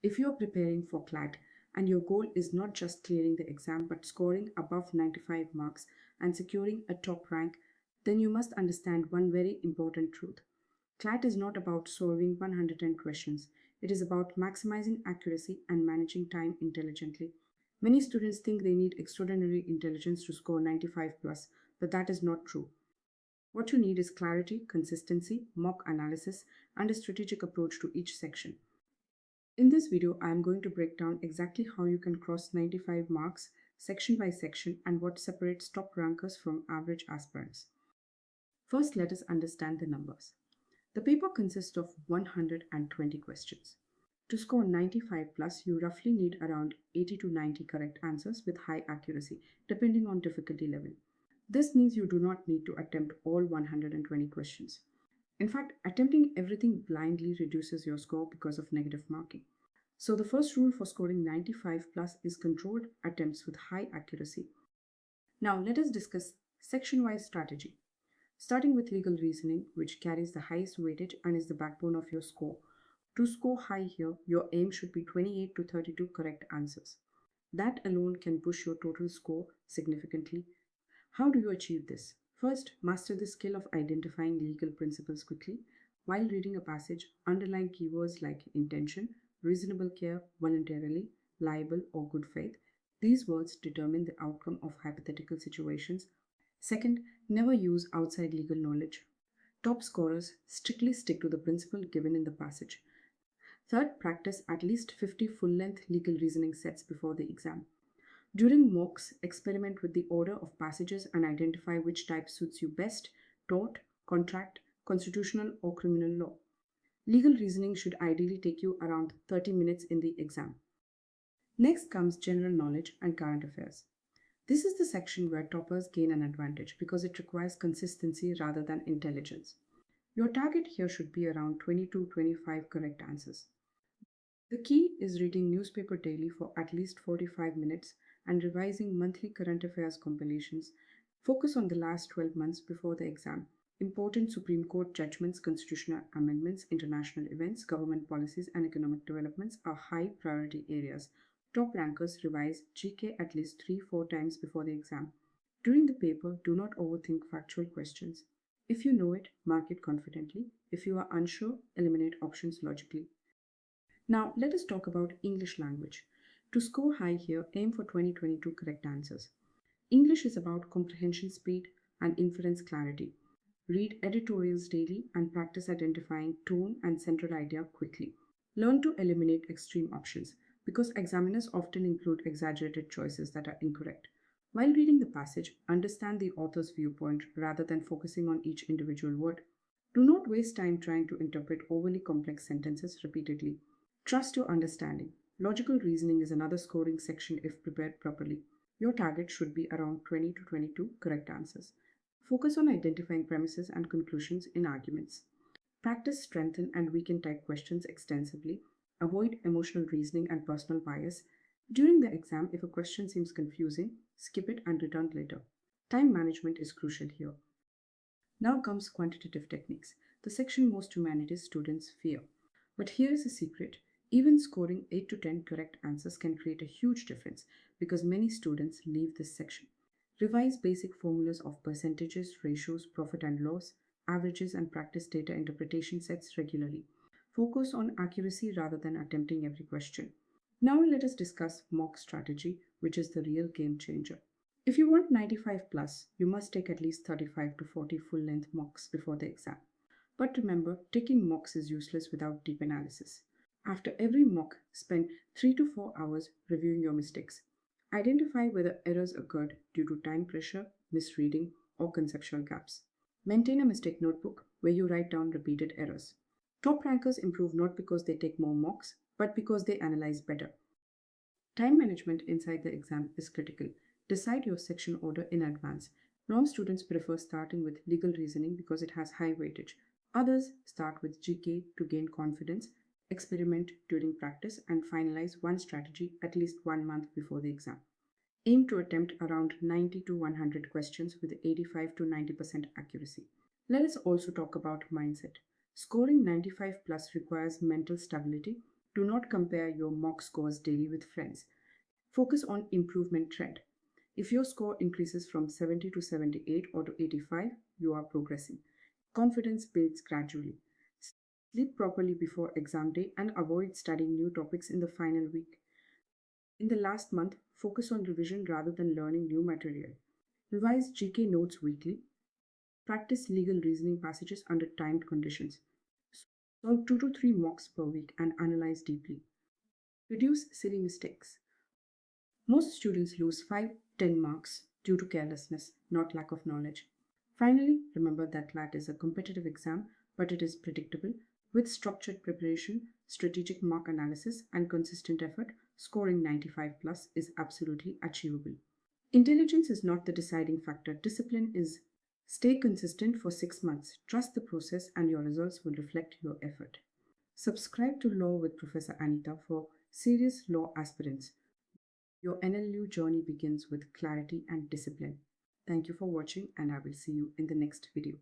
If you are preparing for CLAT and your goal is not just clearing the exam but scoring above 95 marks and securing a top rank, then you must understand one very important truth. CLAT is not about solving 110 questions. It is about maximizing accuracy and managing time intelligently. Many students think they need extraordinary intelligence to score 95 plus, but that is not true. What you need is clarity, consistency, mock analysis, and a strategic approach to each section. In this video, I am going to break down exactly how you can cross 95 marks section by section and what separates top rankers from average aspirants. First, let us understand the numbers. The paper consists of 120 questions. To score 95 plus, you roughly need around 80 to 90 correct answers with high accuracy, depending on difficulty level. This means you do not need to attempt all 120 questions. In fact, attempting everything blindly reduces your score because of negative marking. So the first rule for scoring 95 plus is controlled attempts with high accuracy. Now let us discuss section-wise strategy. Starting with legal reasoning, which carries the highest weightage and is the backbone of your score. To score high here, your aim should be 28 to 32 correct answers. That alone can push your total score significantly. How do you achieve this? First, master the skill of identifying legal principles quickly. While reading a passage, underline keywords like intention, reasonable care, voluntarily, liable, or good faith. These words determine the outcome of hypothetical situations. Second, never use outside legal knowledge. Top scorers strictly stick to the principle given in the passage. Third, practice at least 50 full-length legal reasoning sets before the exam. During mocks, experiment with the order of passages and identify which type suits you best: tort, contract, constitutional, or criminal law. Legal reasoning should ideally take you around 30 minutes in the exam. Next comes general knowledge and current affairs. This is the section where toppers gain an advantage because it requires consistency rather than intelligence. Your target here should be around 20 to 25 correct answers. The key is reading newspaper daily for at least 45 minutes and revising monthly current affairs compilations. Focus on the last 12 months before the exam. Important Supreme Court judgments, constitutional amendments, international events, government policies, and economic developments are high priority areas. Top rankers revise GK at least 3-4 times before the exam. During the paper, do not overthink factual questions. If you know it, mark it confidently. If you are unsure, eliminate options logically. Now, let us talk about English language. To score high here, aim for 20-22 correct answers. English is about comprehension speed and inference clarity. Read editorials daily and practice identifying tone and central idea quickly. Learn to eliminate extreme options because examiners often include exaggerated choices that are incorrect. While reading the passage, understand the author's viewpoint rather than focusing on each individual word. Do not waste time trying to interpret overly complex sentences repeatedly. Trust your understanding. Logical reasoning is another scoring section if prepared properly. Your target should be around 20 to 22 correct answers. Focus on identifying premises and conclusions in arguments. Practice strengthen and weaken type questions extensively. Avoid emotional reasoning and personal bias. During the exam, if a question seems confusing, skip it and return later. Time management is crucial here. Now comes quantitative techniques, the section most humanities students fear. But here is a secret. Even scoring 8 to 10 correct answers can create a huge difference because many students leave this section. Revise basic formulas of percentages, ratios, profit and loss, averages, and practice data interpretation sets regularly. Focus on accuracy rather than attempting every question. Now let us discuss mock strategy, which is the real game changer. If you want 95 plus, you must take at least 35 to 40 full-length mocks before the exam. But remember, taking mocks is useless without deep analysis. After every mock, spend 3 to 4 hours reviewing your mistakes. Identify whether errors occurred due to time pressure, misreading, or conceptual gaps. Maintain a mistake notebook where you write down repeated errors. Top rankers improve not because they take more mocks, but because they analyze better. Time management inside the exam is critical. Decide your section order in advance. Norm students prefer starting with legal reasoning because it has high weightage. Others start with GK to gain confidence, experiment during practice, and finalize one strategy at least 1 month before the exam. Aim to attempt around 90 to 100 questions with 85 to 90% accuracy. Let us also talk about mindset. Scoring 95 plus requires mental stability. Do not compare your mock scores daily with friends. Focus on improvement trend. If your score increases from 70 to 78 or to 85, you are progressing. Confidence builds gradually. Sleep properly before exam day and avoid studying new topics in the final week. In the last month, focus on revision rather than learning new material. Revise GK notes weekly. Practice legal reasoning passages under timed conditions. Solve 2 to 3 mocks per week and analyze deeply. Reduce silly mistakes. Most students lose 5-10 marks due to carelessness, not lack of knowledge. Finally, remember that CLAT is a competitive exam, but it is predictable. With structured preparation, strategic mark analysis, and consistent effort, scoring 95 plus is absolutely achievable. Intelligence is not the deciding factor, discipline is. Stay consistent for 6 months, trust the process, and your results will reflect your effort. Subscribe to Law with Professor Anita for serious law aspirants. Your NLU journey begins with clarity and discipline. Thank you for watching, and I will see you in the next video.